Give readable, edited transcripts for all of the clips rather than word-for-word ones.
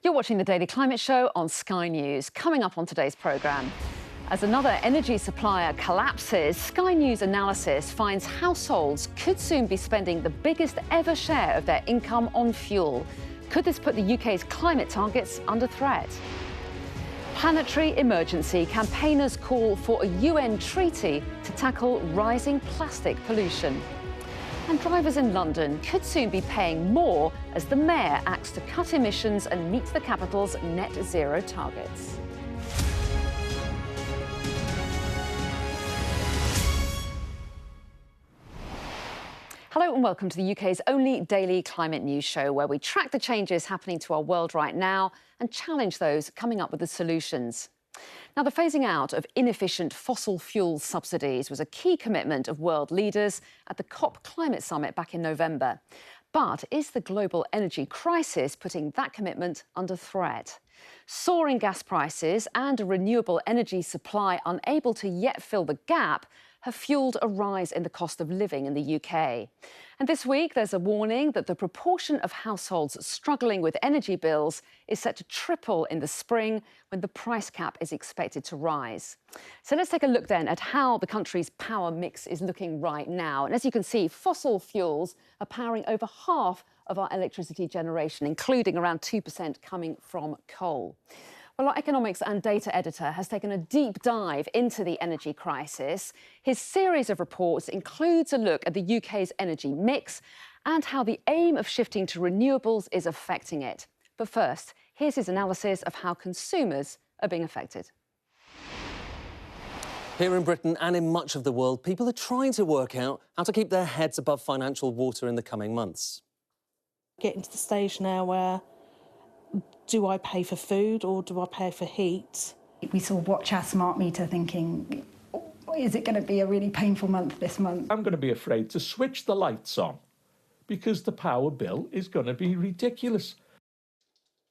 You're watching the Daily Climate Show on Sky News. Coming up on today's programme, as another energy supplier collapses, Sky News analysis finds households could soon be spending the biggest ever share of their income on fuel. Could this put the UK's climate targets under threat? Planetary emergency. Campaigners call for a UN treaty to tackle rising plastic pollution. And drivers in London could soon be paying more as the mayor acts to cut emissions and meet the capital's net zero targets. Hello and welcome to the UK's only daily climate news show, where we track the changes happening to our world right now and challenge those coming up with the solutions. Now, the phasing out of inefficient fossil fuel subsidies was a key commitment of world leaders at the COP Climate Summit back in November. But is the global energy crisis putting that commitment under threat? Soaring gas prices and a renewable energy supply unable to yet fill the gap have fuelled a rise in the cost of living in the UK. And this week, there's a warning that the proportion of households struggling with energy bills is set to triple in the spring when the price cap is expected to rise. So let's take a look then at how the country's power mix is looking right now. And as you can see, fossil fuels are powering over half of our electricity generation, including around 2% coming from coal. Well, our economics and data editor has taken a deep dive into the energy crisis. His series of reports includes a look at the UK's energy mix and how the aim of shifting to renewables is affecting it. But first, here's his analysis of how consumers are being affected. Here in Britain and in much of the world, people are trying to work out how to keep their heads above financial water in the coming months. Getting to the stage now where, do I pay for food or do I pay for heat? We sort of watch our smart meter thinking, is it going to be a really painful month this month? I'm going to be afraid to switch the lights on because the power bill is going to be ridiculous.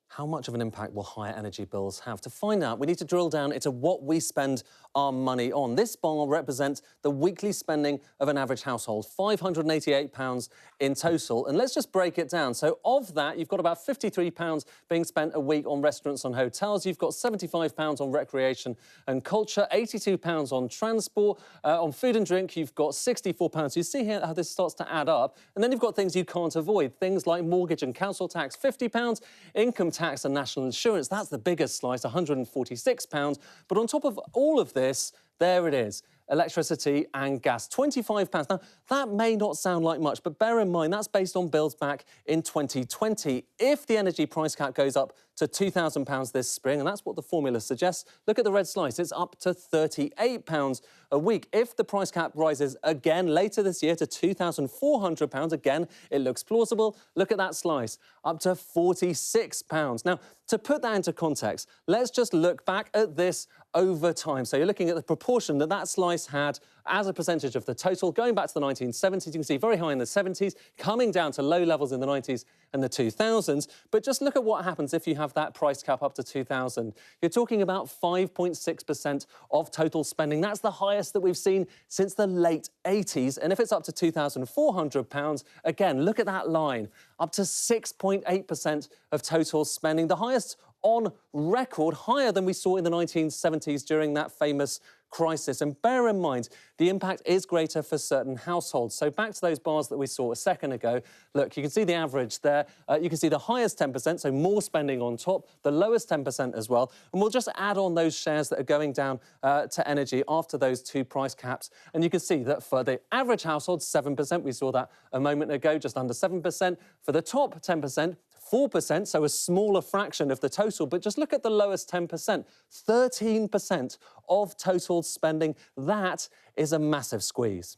How much of an impact will higher energy bills have? To find out, we need to drill down into what we spend our money on. This bar represents the weekly spending of an average household, £588 in total. And let's just break it down. So of that, you've got about £53 being spent a week on restaurants and hotels. You've got £75 on recreation and culture, £82 on transport. On food and drink, you've got £64. You see here how this starts to add up. And then you've got things you can't avoid, things like mortgage and council tax, £50, income tax and national insurance. That's the biggest slice, £146. But on top of all of this, there it is, electricity and gas, £25. Now, that may not sound like much, but bear in mind that's based on bills back in 2020. If the energy price cap goes up to £2,000 this spring, and that's what the formula suggests, look at the red slice, it's up to £38 a week. If the price cap rises again later this year to £2,400, again, it looks plausible. Look at that slice, up to £46. Now, to put that into context, let's just look back at this over time. So you're looking at the proportion that that slice had as a percentage of the total, going back to the 1970s. You can see very high in the 70s, coming down to low levels in the 90s and the 2000s. But just look at what happens if you have that price cap up to 2,000. You're talking about 5.6% of total spending. That's the highest that we've seen since the late 80s. And if it's up to £2,400, again, look at that line, up to 6.8% of total spending, the highest on record, higher than we saw in the 1970s during that famous crisis. And bear in mind, the impact is greater for certain households. So back to those bars that we saw a second ago. Look, you can see the average there. You can see the highest 10%, so more spending on top, the lowest 10% as well. And we'll just add on those shares that are going down to energy after those two price caps. And you can see that for the average household, 7%. We saw that a moment ago, just under 7%. For the top 10%, 4%, so a smaller fraction of the total, but just look at the lowest 10%, 13% of total spending. That is a massive squeeze.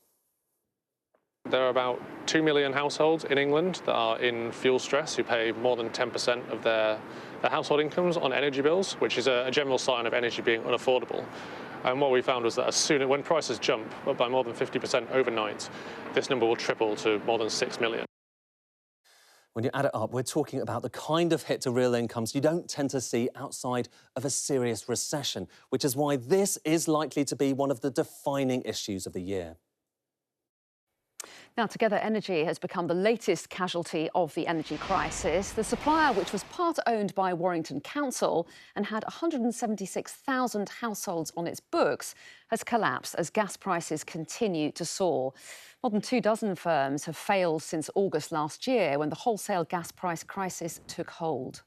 There are about 2 million households in England that are in fuel stress, who pay more than 10% of their household incomes on energy bills, which is a general sign of energy being unaffordable. And what we found was that when prices jump up by more than 50% overnight, this number will triple to more than 6 million. When you add it up, we're talking about the kind of hit to real incomes you don't tend to see outside of a serious recession, which is why this is likely to be one of the defining issues of the year. Now, Together Energy has become the latest casualty of the energy crisis. The supplier, which was part owned by Warrington Council and had 176,000 households on its books, has collapsed as gas prices continue to soar. More than 24 firms have failed since August last year, when the wholesale gas price crisis took hold.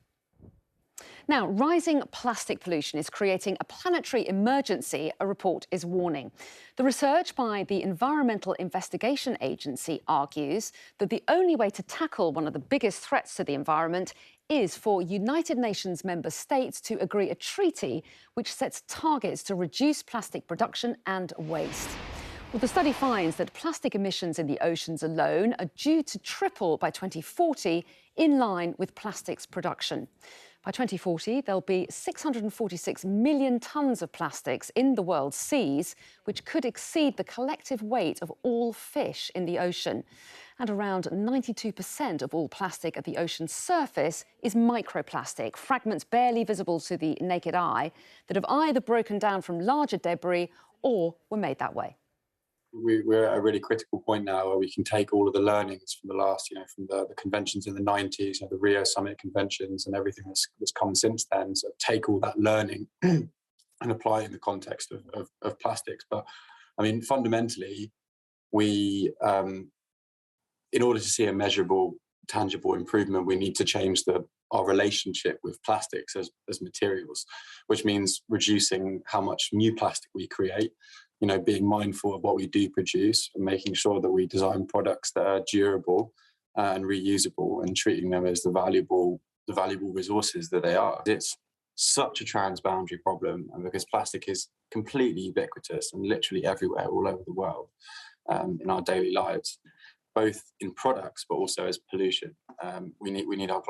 Now, rising plastic pollution is creating a planetary emergency, a report is warning. The research by the Environmental Investigation Agency argues that the only way to tackle one of the biggest threats to the environment is for United Nations member states to agree a treaty which sets targets to reduce plastic production and waste. Well, the study finds that plastic emissions in the oceans alone are due to triple by 2040, in line with plastics production. By 2040, there'll be 646 million tonnes of plastics in the world's seas, which could exceed the collective weight of all fish in the ocean. And around 92% of all plastic at the ocean's surface is microplastic, fragments barely visible to the naked eye that have either broken down from larger debris or were made that way. We're at a really critical point now where we can take all of the learnings from the last, from the conventions in the 90s, the Rio Summit conventions and everything that's come since then. So take all that learning and apply it in the context of plastics. But I mean, fundamentally, we, in order to see a measurable, tangible improvement, we need to change our relationship with plastics as materials, which means reducing how much new plastic we create, being mindful of what we do produce and making sure that we design products that are durable and reusable and treating them as the valuable resources that they are. It's such a transboundary problem, and because plastic is completely ubiquitous and literally everywhere, all over the world, in our daily lives, both in products but also as pollution. We need our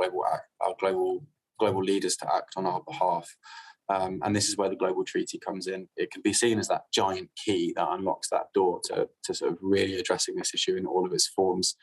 global leaders to act on our behalf. And this is where the global treaty comes in. It can be seen as that giant key that unlocks that door to sort of really addressing this issue in all of its forms.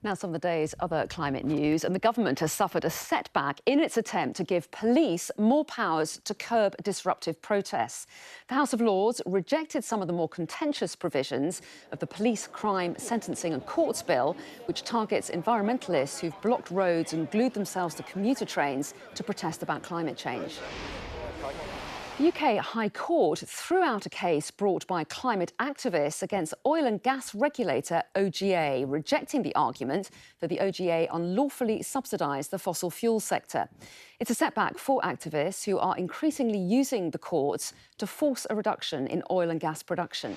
Now, some of the day's other climate news, and the government has suffered a setback in its attempt to give police more powers to curb disruptive protests. The House of Lords rejected some of the more contentious provisions of the Police Crime Sentencing and Courts Bill, which targets environmentalists who've blocked roads and glued themselves to commuter trains to protest about climate change. The UK High Court threw out a case brought by climate activists against oil and gas regulator OGA, rejecting the argument that the OGA unlawfully subsidised the fossil fuel sector. It's a setback for activists who are increasingly using the courts to force a reduction in oil and gas production.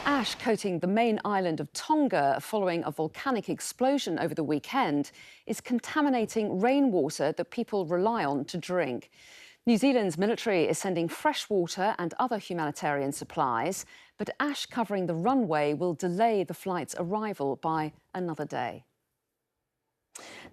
Ash coating the main island of Tonga following a volcanic explosion over the weekend is contaminating rainwater that people rely on to drink. New Zealand's military is sending fresh water and other humanitarian supplies, but ash covering the runway will delay the flight's arrival by another day.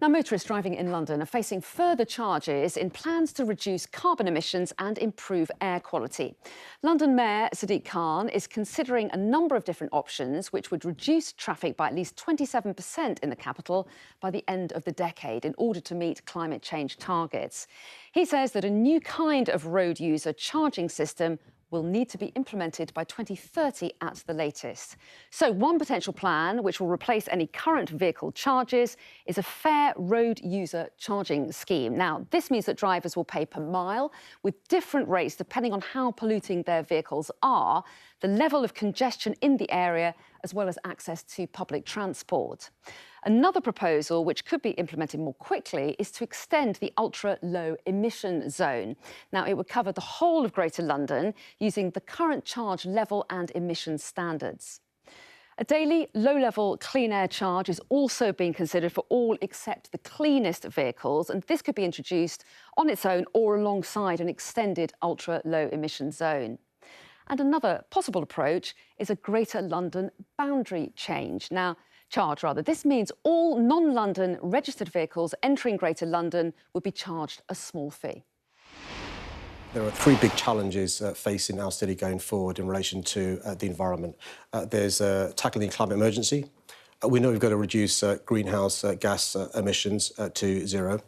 Now, motorists driving in London are facing further charges in plans to reduce carbon emissions and improve air quality. London Mayor Sadiq Khan is considering a number of different options which would reduce traffic by at least 27% in the capital by the end of the decade in order to meet climate change targets. He says that a new kind of road user charging system will need to be implemented by 2030 at the latest. So one potential plan, which will replace any current vehicle charges, is a fair road user charging scheme. Now, this means that drivers will pay per mile with different rates depending on how polluting their vehicles are, the level of congestion in the area, as well as access to public transport. Another proposal, which could be implemented more quickly, is to extend the ultra-low emission zone. Now, it would cover the whole of Greater London using the current charge level and emission standards. A daily low-level clean air charge is also being considered for all except the cleanest vehicles, and this could be introduced on its own or alongside an extended ultra-low emission zone. And another possible approach is a Greater London boundary charge. This means all non-London registered vehicles entering Greater London would be charged a small fee. There are three big challenges facing our city going forward in relation to the environment. There's tackling the climate emergency. We know we've got to reduce greenhouse gas emissions to zero.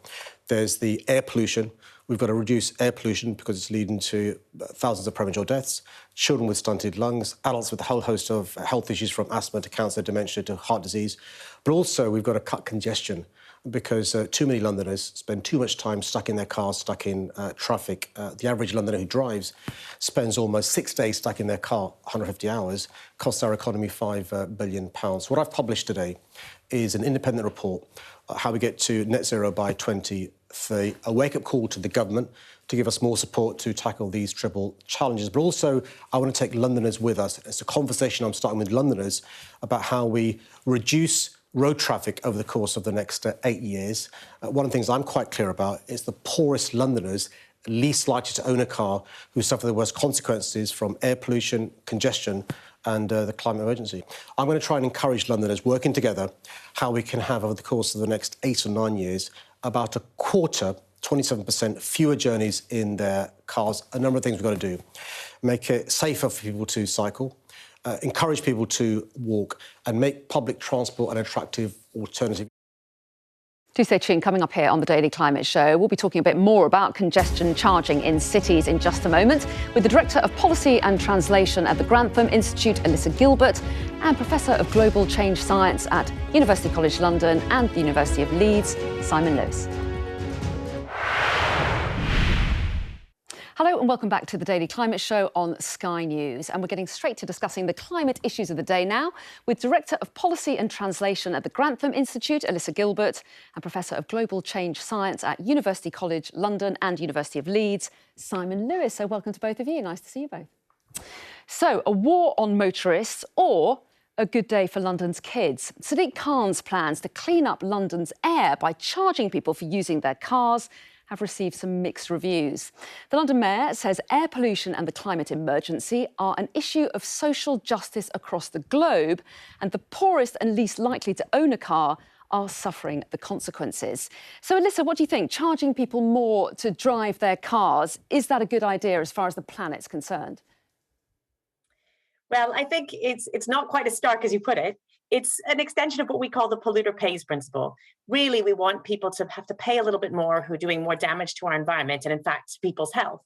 There's the air pollution, We've got to reduce air pollution because it's leading to thousands of premature deaths, children with stunted lungs, adults with a whole host of health issues from asthma to cancer, dementia to heart disease. But also we've got to cut congestion because too many Londoners spend too much time stuck in their cars, stuck in traffic. The average Londoner who drives spends almost 6 days stuck in their car, 150 hours, costs our economy £5 billion. What I've published today is an independent report how we get to net zero by 2030, a wake-up call to the government to give us more support to tackle these triple challenges. But also, I want to take Londoners with us. It's a conversation I'm starting with Londoners about how we reduce road traffic over the course of the next 8 years. One of the things I'm quite clear about is the poorest Londoners, least likely to own a car, who suffer the worst consequences from air pollution, congestion and the climate emergency. I'm going to try and encourage Londoners working together how we can have, over the course of the next 8 or 9 years, about a quarter, 27% fewer journeys in their cars. A number of things we've got to do. Make it safer for people to cycle, encourage people to walk and make public transport an attractive alternative. Do stay tuned. Coming up here on the Daily Climate Show, we'll be talking a bit more about congestion charging in cities in just a moment with the Director of Policy and Translation at the Grantham Institute, Alyssa Gilbert, and Professor of Global Change Science at University College London and the University of Leeds, Simon Lewis. Hello and welcome back to the Daily Climate Show on Sky News. And we're getting straight to discussing the climate issues of the day now with Director of Policy and Translation at the Grantham Institute, Alyssa Gilbert, and Professor of Global Change Science at University College London and University of Leeds, Simon Lewis. So welcome to both of you. Nice to see you both. So, a war on motorists or a good day for London's kids? Sadiq Khan's plans to clean up London's air by charging people for using their cars have received some mixed reviews. The London Mayor says air pollution and the climate emergency are an issue of social justice across the globe, and the poorest and least likely to own a car are suffering the consequences. So, Alyssa, what do you think? Charging people more to drive their cars, is that a good idea as far as the planet's concerned? Well, I think it's not quite as stark as you put it. It's an extension of what we call the polluter pays principle. Really, we want people to have to pay a little bit more who are doing more damage to our environment and, in fact, people's health.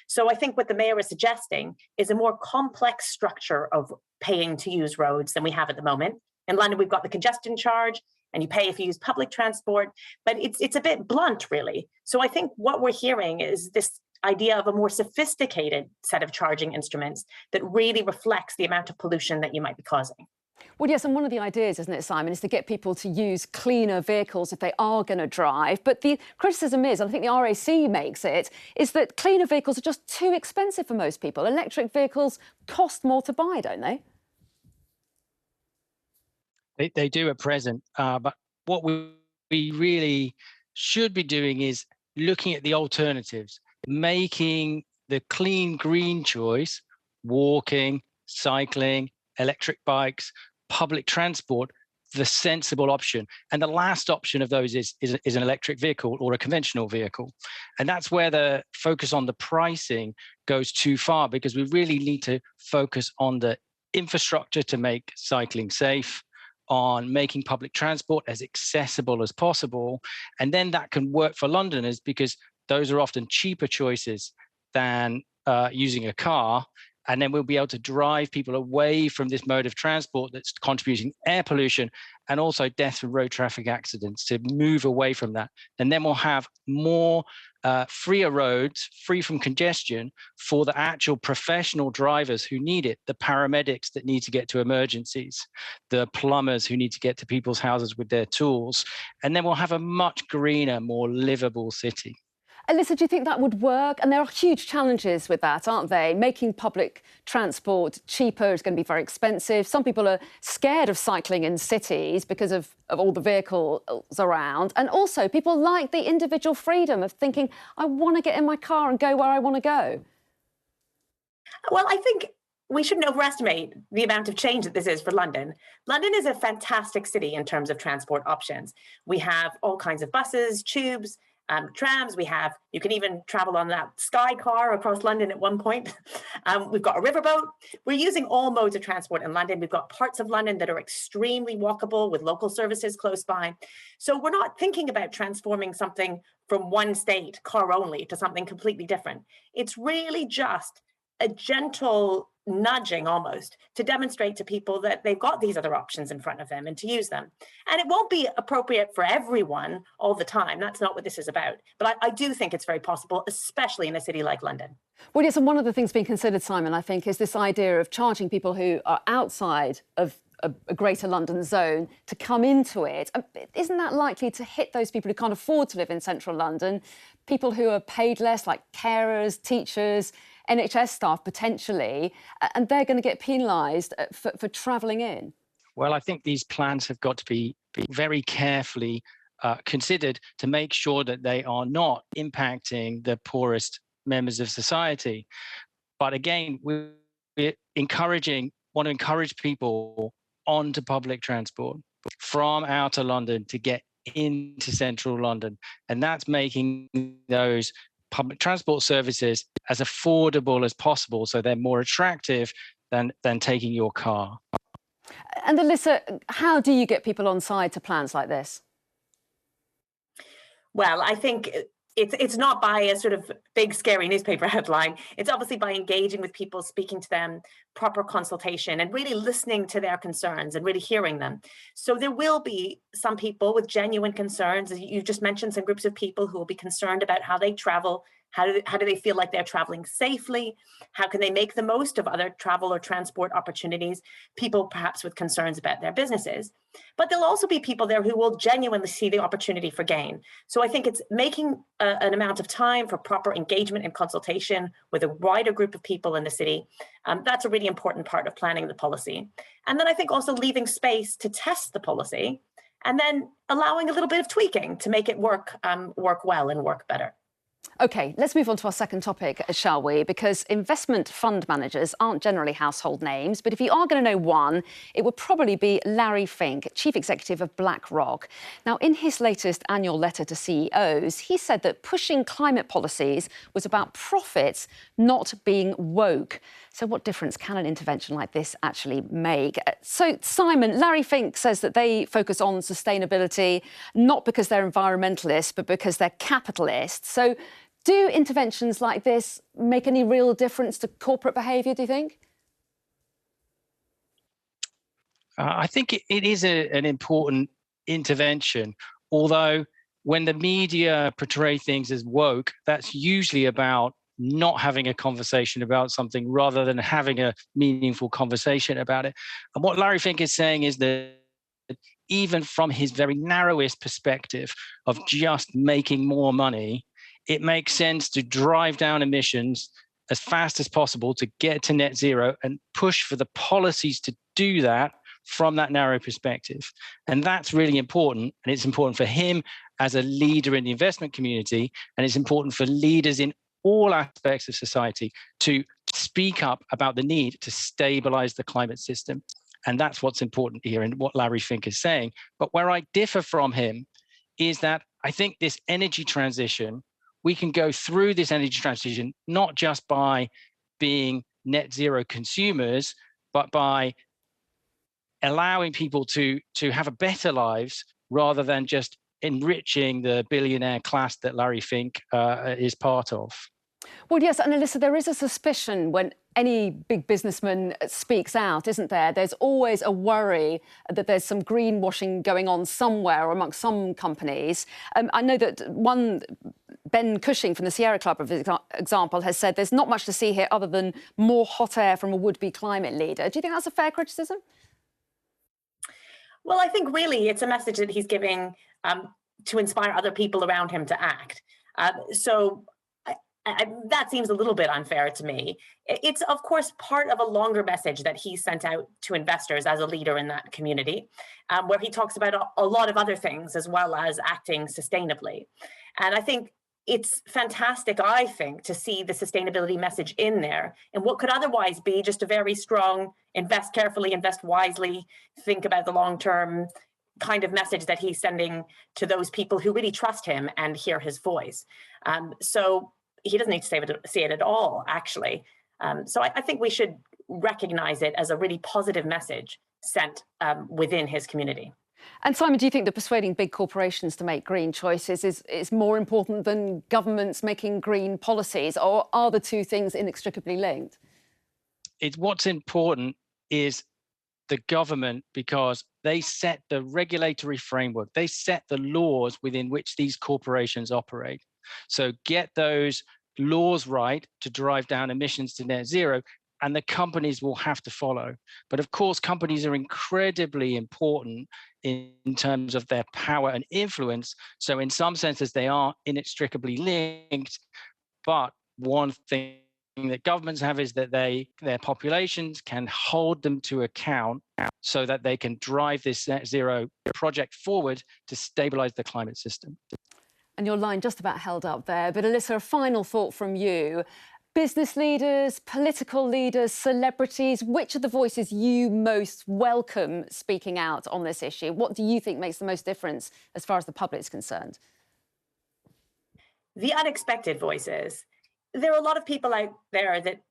So I think what the mayor is suggesting is a more complex structure of paying to use roads than we have at the moment. In London, we've got the congestion charge, and you pay if you use public transport, but it's a bit blunt, really. So I think what we're hearing is this idea of a more sophisticated set of charging instruments that really reflects the amount of pollution that you might be causing. Well, yes, and one of the ideas, isn't it, Simon, is to get people to use cleaner vehicles if they are going to drive. But the criticism is, and I think the RAC makes it, is that cleaner vehicles are just too expensive for most people. Electric vehicles cost more to buy, don't they? They do at present. But what we really should be doing is looking at the alternatives, making the clean green choice, walking, cycling, electric bikes, public transport, the sensible option. And the last option of those is an electric vehicle or a conventional vehicle. And that's where the focus on the pricing goes too far, because we really need to focus on the infrastructure to make cycling safe, on making public transport as accessible as possible. And then that can work for Londoners because those are often cheaper choices than using a car. And then we'll be able to drive people away from this mode of transport that's contributing air pollution and also death from road traffic accidents, to move away from that. And then we'll have more freer roads, free from congestion, for the actual professional drivers who need it, the paramedics that need to get to emergencies, the plumbers who need to get to people's houses with their tools. And then we'll have a much greener, more livable city. Alyssa, do you think that would work? And there are huge challenges with that, aren't they? Making public transport cheaper is going to be very expensive. Some people are scared of cycling in cities because of all the vehicles around. And also, people like the individual freedom of thinking, I want to get in my car and go where I want to go. Well, I think we shouldn't overestimate the amount of change that this is for London. London is a fantastic city in terms of transport options. We have all kinds of buses, tubes, trams. You can even travel on that sky car across London at one point. We've got a riverboat. We're using all modes of transport in London. We've got parts of London that are extremely walkable with local services close by. So we're not thinking about transforming something from one state, car only, to something completely different. It's really just a gentle nudging almost to demonstrate to people that they've got these other options in front of them and to use them. And it won't be appropriate for everyone all the time. That's not what this is about. But I do think it's very possible, especially in a city like London. Well, yes, and one of the things being considered, Simon, I think, is this idea of charging people who are outside of a greater London zone to come into it. Isn't that likely to hit those people who can't afford to live in central London, people who are paid less, like carers, teachers, NHS staff potentially, and they're going to get penalised for travelling in? Well, I think these plans have got to be very carefully considered to make sure that they are not impacting the poorest members of society. But again, we're want to encourage people onto public transport from outer London to get into central London. And that's making those public transport services as affordable as possible, so they're more attractive than taking your car. And Alyssa, how do you get people on side to plans like this? Well, I think it's not by a sort of big, scary newspaper headline. It's obviously by engaging with people, speaking to them, proper consultation, and really listening to their concerns and really hearing them. So there will be some people with genuine concerns. As you just mentioned, some groups of people who will be concerned about how they travel. How do they feel like they're traveling safely? How can they make the most of other travel or transport opportunities? People perhaps with concerns about their businesses. But there'll also be people there who will genuinely see the opportunity for gain. So I think it's making an amount of time for proper engagement and consultation with a wider group of people in the city. That's a really important part of planning the policy. And then I think also leaving space to test the policy and then allowing a little bit of tweaking to make it work well and work better. OK, let's move on to our second topic, shall we? Because investment fund managers aren't generally household names, but if you are going to know one, it would probably be Larry Fink, Chief Executive of BlackRock. Now, in his latest annual letter to CEOs, he said that pushing climate policies was about profits, not being woke. So what difference can an intervention like this actually make? So, Simon, Larry Fink says that they focus on sustainability, not because they're environmentalists, but because they're capitalists. So do interventions like this make any real difference to corporate behaviour, do you think? I think it is an important intervention, although when the media portray things as woke, that's usually about not having a conversation about something rather than having a meaningful conversation about it. And what Larry Fink is saying is that even from his very narrowest perspective of just making more money, it makes sense to drive down emissions as fast as possible to get to net zero and push for the policies to do that from that narrow perspective. And that's really important. And it's important for him as a leader in the investment community. And it's important for leaders in all aspects of society to speak up about the need to stabilize the climate system. And that's what's important here and what Larry Fink is saying. But where I differ from him is that I think this energy transition, we can go through this energy transition not just by being net zero consumers, but by allowing people to have a better lives rather than just enriching the billionaire class that Larry Fink is part of. Well, yes, and Alyssa, there is a suspicion when any big businessman speaks out, isn't there? There's always a worry that there's some greenwashing going on somewhere or amongst some companies. I know that Ben Cushing from the Sierra Club, for example, has said there's not much to see here other than more hot air from a would-be climate leader. Do you think that's a fair criticism? Well, I think really it's a message that he's giving to inspire other people around him to act. That seems a little bit unfair to me. It's, of course, part of a longer message that he sent out to investors as a leader in that community, where he talks about a lot of other things as well as acting sustainably. And I think it's fantastic, I think, to see the sustainability message in there and what could otherwise be just a very strong invest carefully, invest wisely, think about the long term kind of message that he's sending to those people who really trust him and hear his voice. So he doesn't need to say it at all, actually. So I think we should recognize it as a really positive message sent within his community. And Simon, do you think that persuading big corporations to make green choices is more important than governments making green policies, or are the two things inextricably linked? What's important is the government, because they set the regulatory framework, they set the laws within which these corporations operate. So get those laws right to drive down emissions to net zero, and the companies will have to follow. But of course, companies are incredibly important in terms of their power and influence. So in some senses, they are inextricably linked. But one thing that governments have is that their populations can hold them to account so that they can drive this net zero project forward to stabilize the climate system. And your line just about held up there. But Alyssa, a final thought from you. Business leaders, political leaders, celebrities, which are the voices you most welcome speaking out on this issue? What do you think makes the most difference as far as the public is concerned? The unexpected voices. There are a lot of people out there that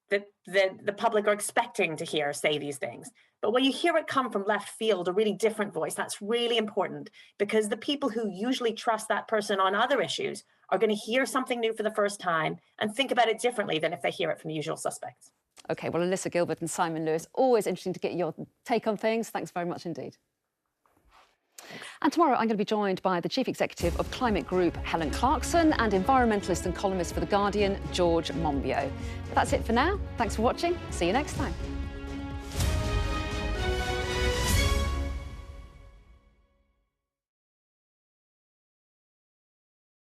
the public are expecting to hear say these things. But when you hear it come from left field, a really different voice, that's really important, because the people who usually trust that person on other issues are going to hear something new for the first time and think about it differently than if they hear it from the usual suspects. OK, well, Alyssa Gilbert and Simon Lewis, always interesting to get your take on things. Thanks very much indeed. And tomorrow I'm going to be joined by the Chief Executive of Climate Group, Helen Clarkson, and environmentalist and columnist for The Guardian, George Monbiot. That's it for now. Thanks for watching. See you next time.